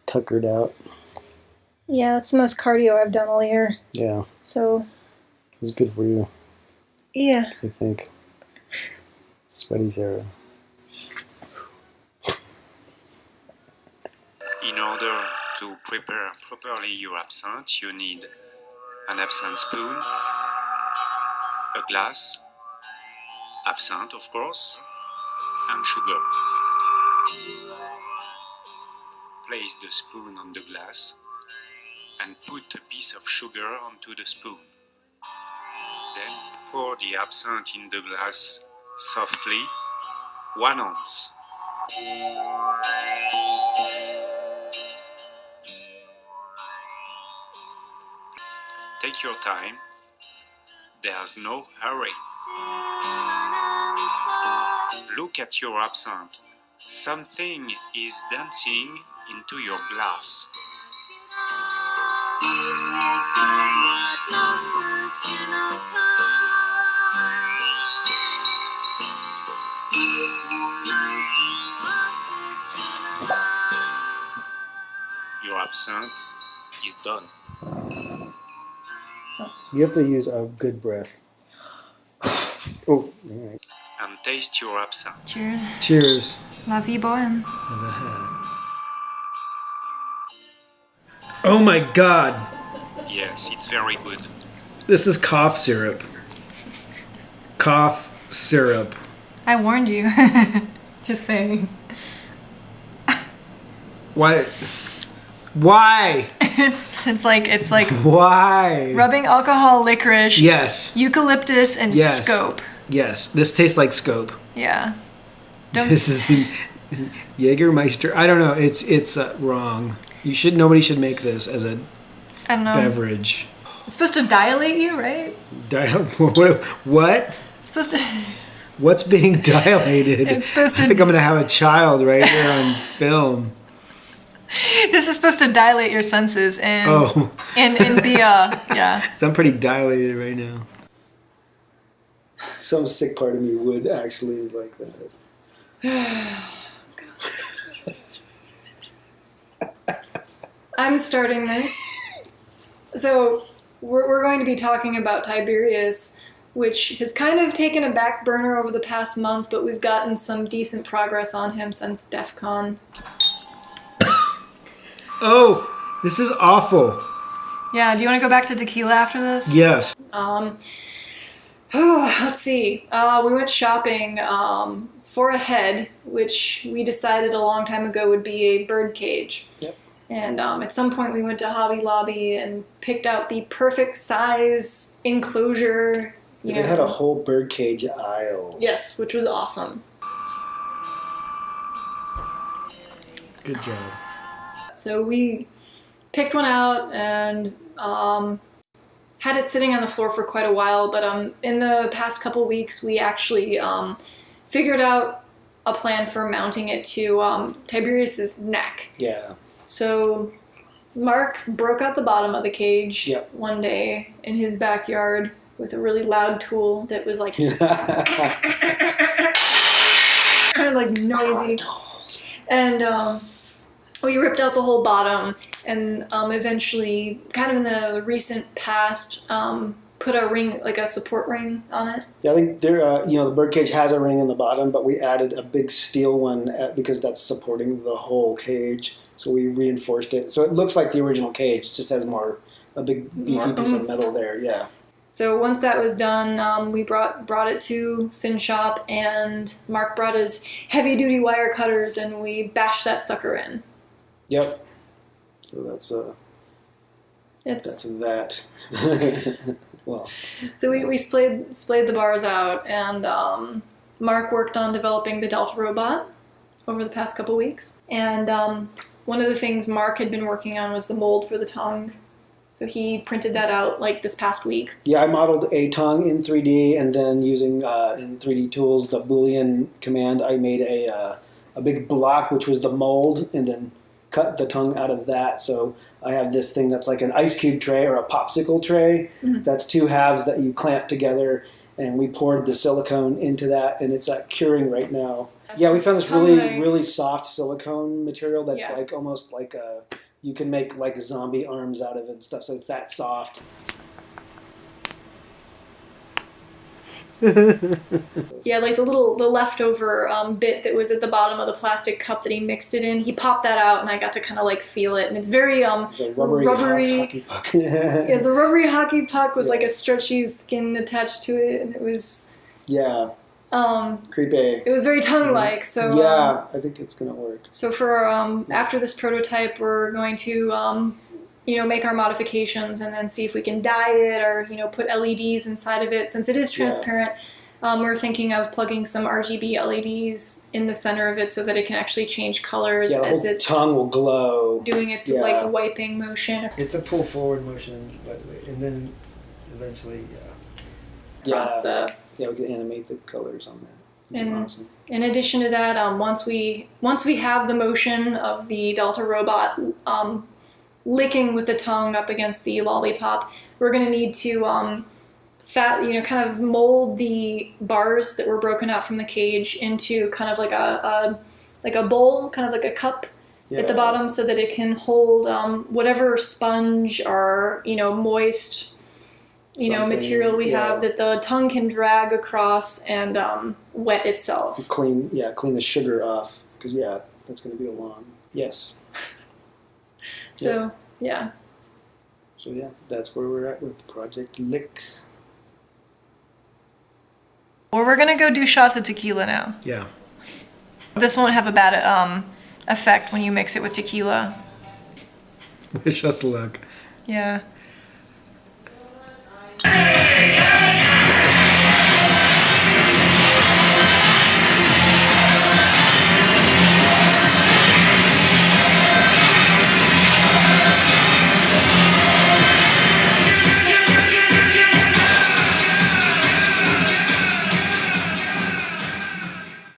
tuckered out. Yeah, that's the most cardio I've done all year. Yeah. So. It was good for you. Yeah. I think. Sweaty Sarah. In order to prepare properly your absinthe, you need an absinthe spoon, a glass, absinthe of course, and sugar. Place the spoon on the glass and put a piece of sugar onto the spoon. Then pour the absinthe in the glass softly, 1 ounce. Take your time, there's no hurry. Look at your absinthe. Something is dancing into your glass. Your absinthe is done. You have to use a good breath. Oh, all right. And taste your absinthe. Cheers. Cheers. La vie bohème. Oh my god. Yes, it's very good. This is cough syrup. Cough syrup. I warned you. Just saying. Why? Why? It's like Why? rubbing alcohol, licorice, Yes. eucalyptus, and Yes. scope. Yes. This tastes like scope. Yeah. Don't. This is Jägermeister. I don't know. It's wrong. Nobody should make this as a I don't know. beverage. It's supposed to dilate you, right? What? It's supposed to. What's being dilated? It's supposed to. I think I'm gonna have a child right here on film. This is supposed to dilate your senses and Oh. and be yeah. So I'm pretty dilated right now. Some sick part of me would actually like that. I'm starting this. So we're going to be talking about Tiberius, which has kind of taken a back burner over the past month, but we've gotten some decent progress on him since DEF CON. Oh, this is awful. Yeah, do you want to go back to tequila after this? Yes. Let's see. We went shopping for a head, which we decided a long time ago would be a bird cage. Yep. And at some point we went to Hobby Lobby and picked out the perfect size enclosure. They had a whole bird cage aisle. Yes, which was awesome. Good job. So we picked one out and had it sitting on the floor for quite a while, but in the past couple weeks we actually figured out a plan for mounting it to Tiberius's neck. Yeah. So Mark broke out the bottom of the cage one day in his backyard with a really loud tool that was like kind of like noisy. And we ripped out the whole bottom and eventually, kind of in the recent past, put a ring, like a support ring on it. Yeah, I think there, the birdcage has a ring in the bottom, but we added a big steel one because that's supporting the whole cage. So we reinforced it. So it looks like the original cage. It just has a big beefy piece of metal there. Yeah. So once that was done, we brought it to Sin Shop, and Mark brought his heavy-duty wire cutters, and we bashed that sucker in. Yep. So that's that. Well. So we splayed the bars out, and Mark worked on developing the Delta robot over the past couple weeks. And one of the things Mark had been working on was the mold for the tongue. So he printed that out like this past week. Yeah, I modeled a tongue in 3D, and then using in 3D tools the Boolean command, I made a big block, which was the mold, and then cut the tongue out of that. So I have this thing that's like an ice cube tray or a popsicle tray. Mm-hmm. That's two halves that you clamp together, and we poured the silicone into that, and it's curing right now. Yeah, we found this Tongue really, ring. really soft silicone material that's Yeah. like almost like you can make like zombie arms out of it and stuff. So it's that soft. Yeah, like the leftover bit that was at the bottom of the plastic cup that he mixed it in. He popped that out, and I got to kind of like feel it, and it's very It's a rubbery, hockey puck. It's a rubbery hockey puck with Yeah. like a stretchy skin attached to it, and it was Yeah, creepy. it was very tongue-like. So Yeah, I think it's gonna work. so for after this prototype, we're going to make our modifications and then see if we can dye it or put LEDs inside of it. Since it is transparent, we're thinking of plugging some RGB LEDs in the center of it so that it can actually change colors Yeah, the as whole it's tongue will glow. doing its Yeah. like wiping motion It's a pull forward motion, by the way, and then eventually, across the. Yeah, we can animate the colors on that. That'd be And- awesome. In addition to that, once we have the motion of the Delta robot licking with the tongue up against the lollipop, we're going to need to kind of mold the bars that were broken out from the cage into kind of like a bowl, kind of like a cup at the bottom, so that it can hold whatever sponge or moist Something, material we have that the tongue can drag across and wet itself. Clean the sugar off because that's going to be a long. Yes. So yeah. So that's where we're at with Project Lick. Well, we're gonna go do shots of tequila now. yeah. This won't have a bad effect when you mix it with tequila. Wish us luck. Yeah.